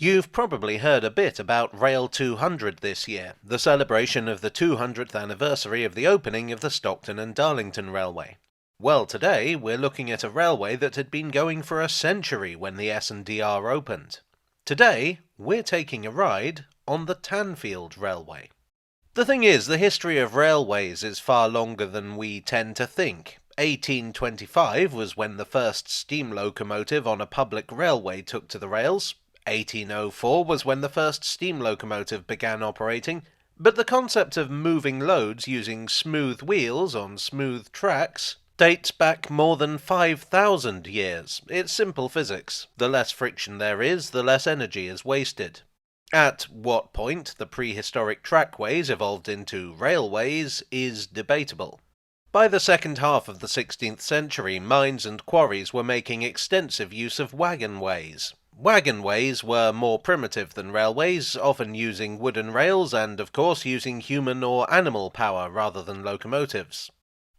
You've probably heard a bit about Rail 200 this year, the celebration of the 200th anniversary of the opening of the Stockton and Darlington Railway. Well, today we're looking at a railway that had been going for a century when the S&DR opened. Today, we're taking a ride on the Tanfield Railway. The thing is, the history of railways is far longer than we tend to think. 1825 was when the first steam locomotive on a public railway took to the rails. 1804 was when the first steam locomotive began operating, but the concept of moving loads using smooth wheels on smooth tracks dates back more than 5,000 years. It's simple physics. The less friction there is, the less energy is wasted. At what point the prehistoric trackways evolved into railways is debatable. By the second half of the 16th century, mines and quarries were making extensive use of wagonways. Wagonways were more primitive than railways, often using wooden rails and, of course, using human or animal power rather than locomotives.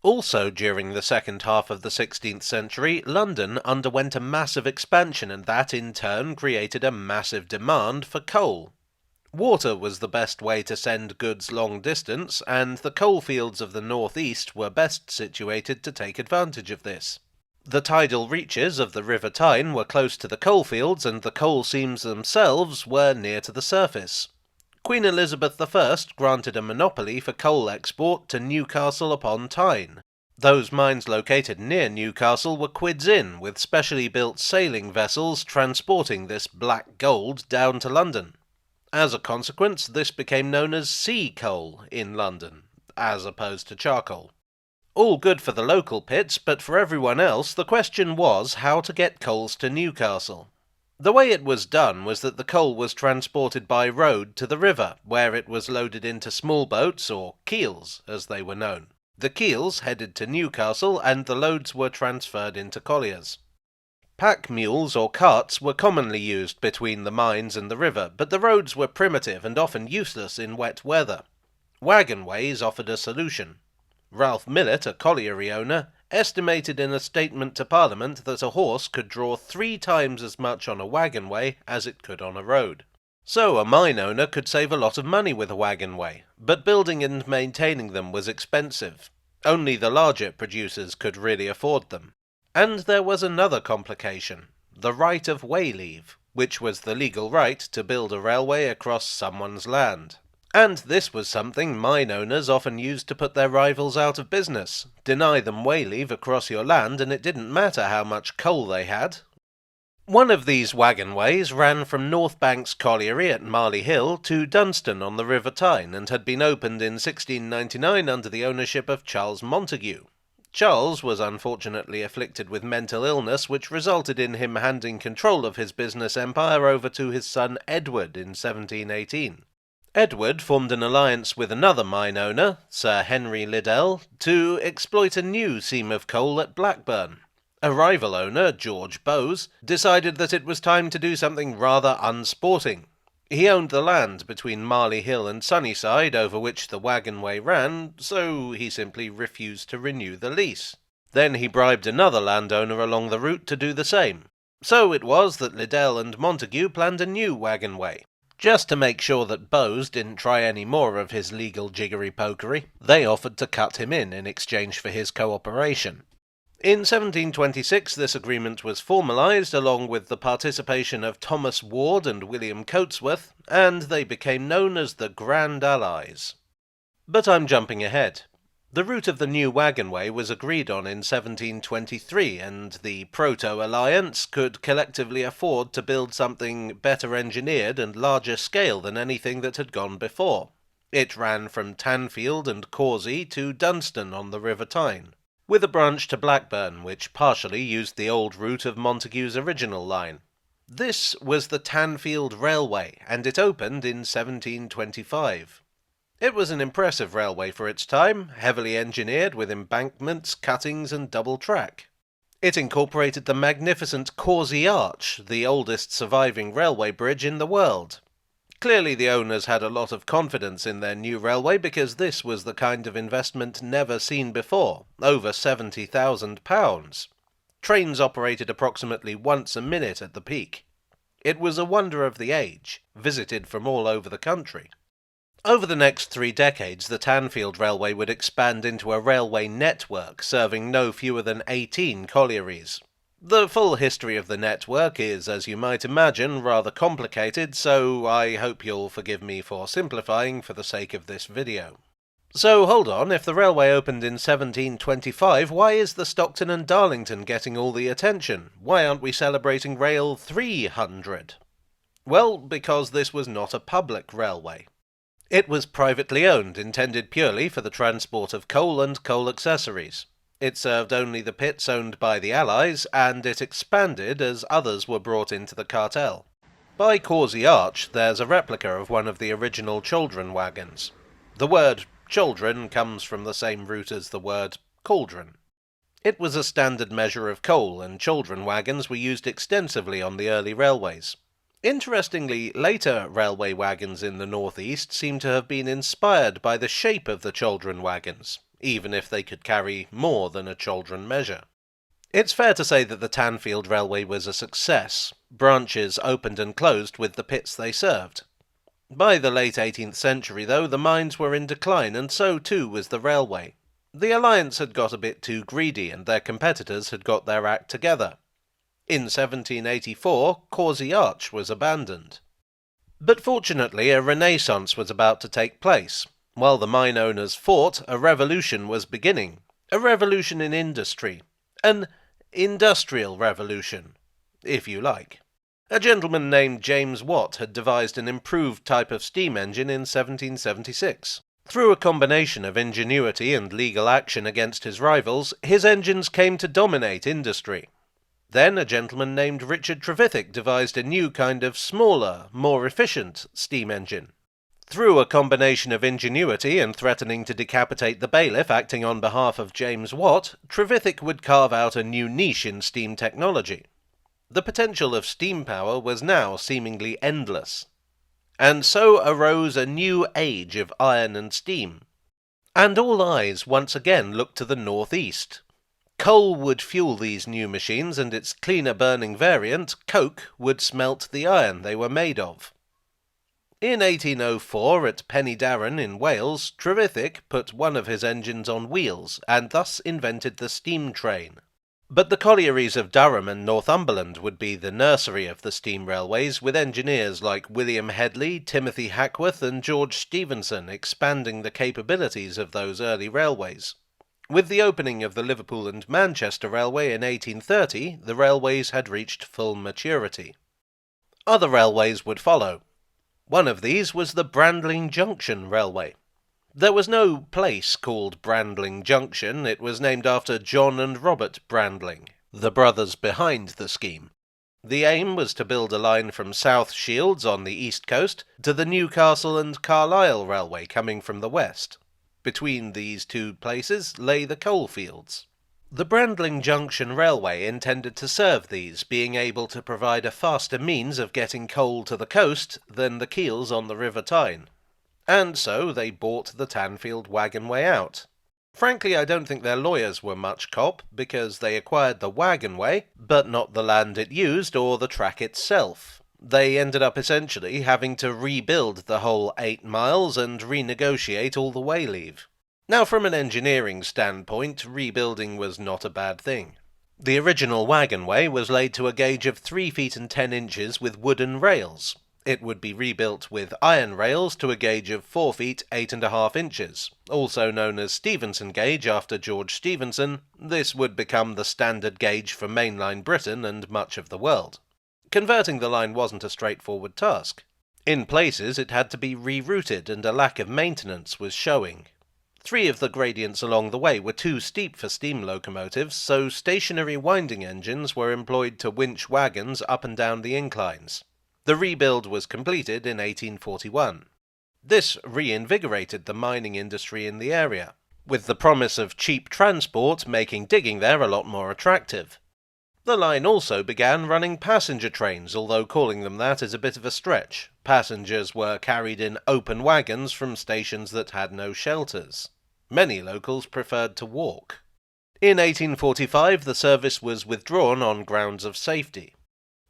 Also, during the second half of the 16th century, London underwent a massive expansion, and that in turn created a massive demand for coal. Water was the best way to send goods long distance, and the coalfields of the northeast were best situated to take advantage of this. The tidal reaches of the River Tyne were close to the coalfields, and the coal seams themselves were near to the surface. Queen Elizabeth I granted a monopoly for coal export to Newcastle upon Tyne. Those mines located near Newcastle were quids in, with specially built sailing vessels transporting this black gold down to London. As a consequence, this became known as sea coal in London, as opposed to charcoal. All good for the local pits, but for everyone else the question was how to get coals to Newcastle. The way it was done was that the coal was transported by road to the river, where it was loaded into small boats, or keels as they were known. The keels headed to Newcastle, and the loads were transferred into colliers. Pack mules or carts were commonly used between the mines and the river, but the roads were primitive and often useless in wet weather. Wagonways offered a solution. Ralph Millett, a colliery owner, estimated in a statement to Parliament that a horse could draw 3 times as much on a wagonway as it could on a road. So a mine owner could save a lot of money with a wagonway, but building and maintaining them was expensive. Only the larger producers could really afford them. And there was another complication, the right of way leave, which was the legal right to build a railway across someone's land. And this was something mine owners often used to put their rivals out of business. Deny them way leave across your land, and it didn't matter how much coal they had. One of these wagonways ran from North Banks Colliery at Marley Hill to Dunston on the River Tyne, and had been opened in 1699 under the ownership of Charles Montague. Charles was unfortunately afflicted with mental illness, which resulted in him handing control of his business empire over to his son Edward in 1718. Edward formed an alliance with another mine owner, Sir Henry Liddell, to exploit a new seam of coal at Blackburn. A rival owner, George Bowes, decided that it was time to do something rather unsporting. He owned the land between Marley Hill and Sunnyside over which the wagonway ran, so he simply refused to renew the lease. Then he bribed another landowner along the route to do the same. So it was that Liddell and Montague planned a new wagonway. Just to make sure that Bowes didn't try any more of his legal jiggery-pokery, they offered to cut him in exchange for his cooperation. In 1726 this agreement was formalised along with the participation of Thomas Ward and William Coatsworth, and they became known as the Grand Allies. But I'm jumping ahead. The route of the new wagonway was agreed on in 1723, and the Proto-Alliance could collectively afford to build something better engineered and larger scale than anything that had gone before. It ran from Tanfield and Causey to Dunston on the River Tyne, with a branch to Blackburn, which partially used the old route of Montague's original line. This was the Tanfield Railway, and it opened in 1725. It was an impressive railway for its time, heavily engineered with embankments, cuttings and double track. It incorporated the magnificent Causey Arch, the oldest surviving railway bridge in the world. Clearly the owners had a lot of confidence in their new railway, because this was the kind of investment never seen before, over £70,000. Trains operated approximately once a minute at the peak. It was a wonder of the age, visited from all over the country. Over the next 3 decades, the Tanfield Railway would expand into a railway network serving no fewer than 18 collieries. The full history of the network is, as you might imagine, rather complicated, so I hope you'll forgive me for simplifying for the sake of this video. So hold on, if the railway opened in 1725, why is the Stockton and Darlington getting all the attention? Why aren't we celebrating Rail 300? Well, because this was not a public railway. It was privately owned, intended purely for the transport of coal and coal accessories. It served only the pits owned by the Allies, and it expanded as others were brought into the cartel. By Causey Arch, there's a replica of one of the original chaldron wagons. The word chaldron comes from the same root as the word cauldron. It was a standard measure of coal, and chaldron wagons were used extensively on the early railways. Interestingly, later railway wagons in the northeast seem to have been inspired by the shape of the chaldron wagons, even if they could carry more than a chaldron measure. It's fair to say that the Tanfield Railway was a success. Branches opened and closed with the pits they served. By the late 18th century, though, the mines were in decline, and so too was the railway. The Alliance had got a bit too greedy, and their competitors had got their act together. In 1784, Causey Arch was abandoned. But fortunately, a renaissance was about to take place. While the mine owners fought, a revolution was beginning. A revolution in industry. An industrial revolution, if you like. A gentleman named James Watt had devised an improved type of steam engine in 1776. Through a combination of ingenuity and legal action against his rivals, his engines came to dominate industry. Then a gentleman named Richard Trevithick devised a new kind of smaller, more efficient steam engine. Through a combination of ingenuity and threatening to decapitate the bailiff acting on behalf of James Watt, Trevithick would carve out a new niche in steam technology. The potential of steam power was now seemingly endless. And so arose a new age of iron and steam. And all eyes once again looked to the northeast. Coal would fuel these new machines, and its cleaner-burning variant, coke, would smelt the iron they were made of. In 1804, at Penydarren in Wales, Trevithick put one of his engines on wheels, and thus invented the steam train. But the collieries of Durham and Northumberland would be the nursery of the steam railways, with engineers like William Headley, Timothy Hackworth and George Stephenson expanding the capabilities of those early railways. With the opening of the Liverpool and Manchester Railway in 1830, the railways had reached full maturity. Other railways would follow. One of these was the Brandling Junction Railway. There was no place called Brandling Junction. It was named after John and Robert Brandling, the brothers behind the scheme. The aim was to build a line from South Shields on the east coast to the Newcastle and Carlisle Railway coming from the west. Between these two places lay the coalfields. The Brandling Junction Railway intended to serve these, being able to provide a faster means of getting coal to the coast than the keels on the River Tyne. And so they bought the Tanfield Wagonway out. Frankly, I don't think their lawyers were much cop, because they acquired the wagonway, but not the land it used or the track itself. They ended up essentially having to rebuild the whole 8 miles and renegotiate all the way leave. Now, from an engineering standpoint, rebuilding was not a bad thing. The original wagonway was laid to a gauge of 3 feet and 10 inches with wooden rails. It would be rebuilt with iron rails to a gauge of 4 feet 8.5 inches, also known as Stephenson gauge after George Stephenson. This would become the standard gauge for mainline Britain and much of the world. Converting the line wasn't a straightforward task. In places it had to be rerouted, and a lack of maintenance was showing. 3 of the gradients along the way were too steep for steam locomotives, so stationary winding engines were employed to winch wagons up and down the inclines. The rebuild was completed in 1841. This reinvigorated the mining industry in the area, with the promise of cheap transport making digging there a lot more attractive. The line also began running passenger trains, although calling them that is a bit of a stretch. Passengers were carried in open wagons from stations that had no shelters. Many locals preferred to walk. In 1845 the service was withdrawn on grounds of safety.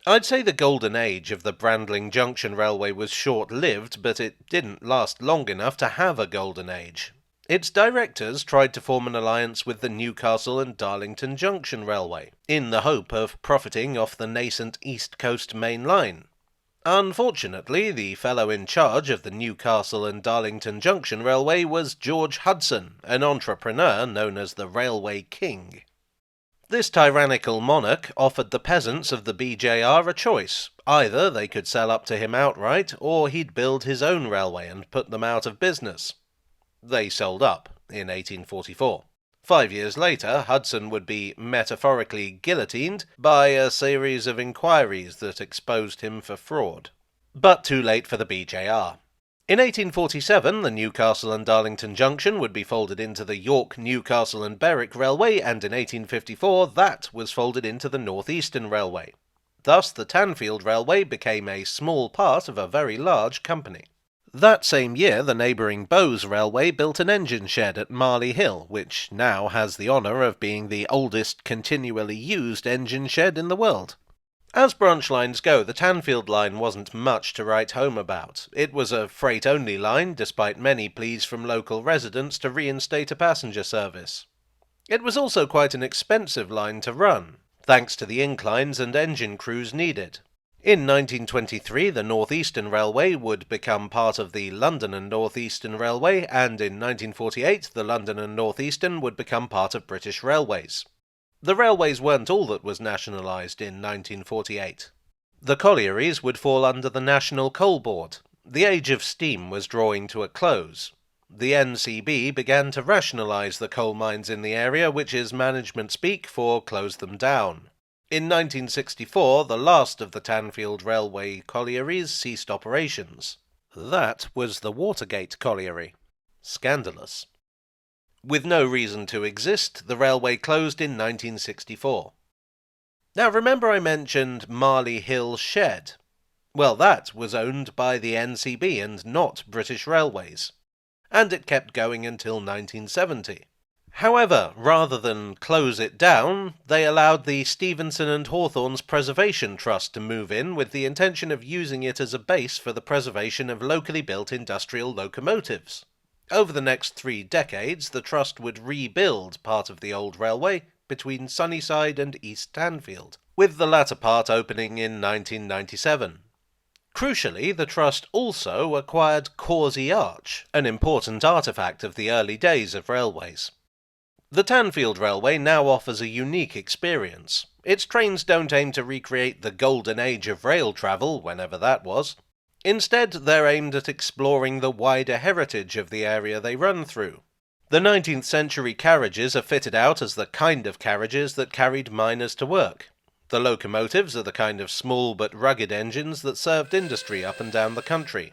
I'd say the golden age of the Brandling Junction Railway was short-lived, but it didn't last long enough to have a golden age. Its directors tried to form an alliance with the Newcastle and Darlington Junction Railway, in the hope of profiting off the nascent East Coast Main Line. Unfortunately, the fellow in charge of the Newcastle and Darlington Junction Railway was George Hudson, an entrepreneur known as the Railway King. This tyrannical monarch offered the peasants of the BJR a choice. Either they could sell up to him outright, or he'd build his own railway and put them out of business. They sold up in 1844. 5 years later, Hudson would be metaphorically guillotined by a series of inquiries that exposed him for fraud. But too late for the BJR. In 1847, the Newcastle and Darlington Junction would be folded into the York, Newcastle and Berwick Railway, and in 1854 that was folded into the North Eastern Railway. Thus, the Tanfield Railway became a small part of a very large company. That same year, the neighbouring Bowes Railway built an engine shed at Marley Hill, which now has the honour of being the oldest continually used engine shed in the world. As branch lines go, the Tanfield line wasn't much to write home about. It was a freight-only line, despite many pleas from local residents to reinstate a passenger service. It was also quite an expensive line to run, thanks to the inclines and engine crews needed. In 1923, the North Eastern Railway would become part of the London and North Eastern Railway, and in 1948, the London and North Eastern would become part of British Railways. The railways weren't all that was nationalised in 1948. The collieries would fall under the National Coal Board. The age of steam was drawing to a close. The NCB began to rationalise the coal mines in the area, which is management speak for close them down. In 1964, the last of the Tanfield Railway collieries ceased operations. That was the Watergate colliery. Scandalous. With no reason to exist, the railway closed in 1964. Now remember I mentioned Marley Hill Shed? Well, that was owned by the NCB and not British Railways. And it kept going until 1970. However, rather than close it down, they allowed the Stevenson and Hawthorns Preservation Trust to move in with the intention of using it as a base for the preservation of locally built industrial locomotives. Over the next 3 decades, the Trust would rebuild part of the old railway between Sunnyside and East Tanfield, with the latter part opening in 1997. Crucially, the Trust also acquired Causey Arch, an important artefact of the early days of railways. The Tanfield Railway now offers a unique experience. Its trains don't aim to recreate the golden age of rail travel, whenever that was. Instead, they're aimed at exploring the wider heritage of the area they run through. The 19th century carriages are fitted out as the kind of carriages that carried miners to work. The locomotives are the kind of small but rugged engines that served industry up and down the country.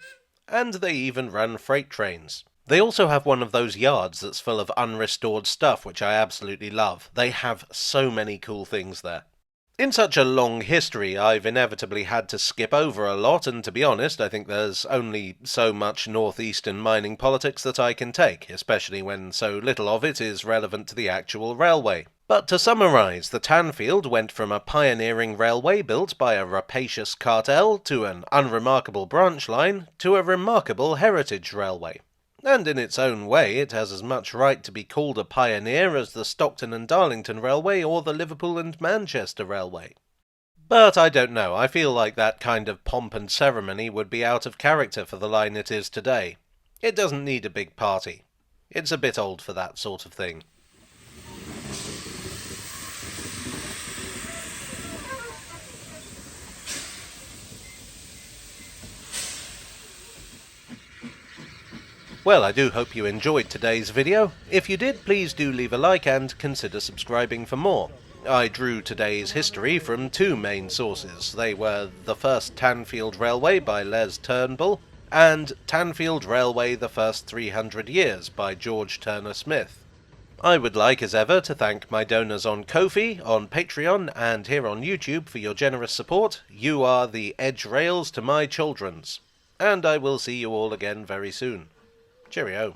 And they even run freight trains. They also have one of those yards that's full of unrestored stuff, which I absolutely love. They have so many cool things there. In such a long history, I've inevitably had to skip over a lot, and to be honest, I think there's only so much northeastern mining politics that I can take, especially when so little of it is relevant to the actual railway. But to summarise, the Tanfield went from a pioneering railway built by a rapacious cartel to an unremarkable branch line to a remarkable heritage railway. And in its own way, it has as much right to be called a pioneer as the Stockton and Darlington Railway or the Liverpool and Manchester Railway. But I don't know, I feel like that kind of pomp and ceremony would be out of character for the line it is today. It doesn't need a big party. It's a bit old for that sort of thing. Well, I do hope you enjoyed today's video. If you did, please do leave a like and consider subscribing for more. I drew today's history from 2 main sources. They were The First Tanfield Railway by Les Turnbull and Tanfield Railway The First 300 Years by George Turner Smith. I would like, as ever, to thank my donors on Ko-fi, on Patreon, and here on YouTube for your generous support. You are the edge rails to my children's. And I will see you all again very soon. Cheerio.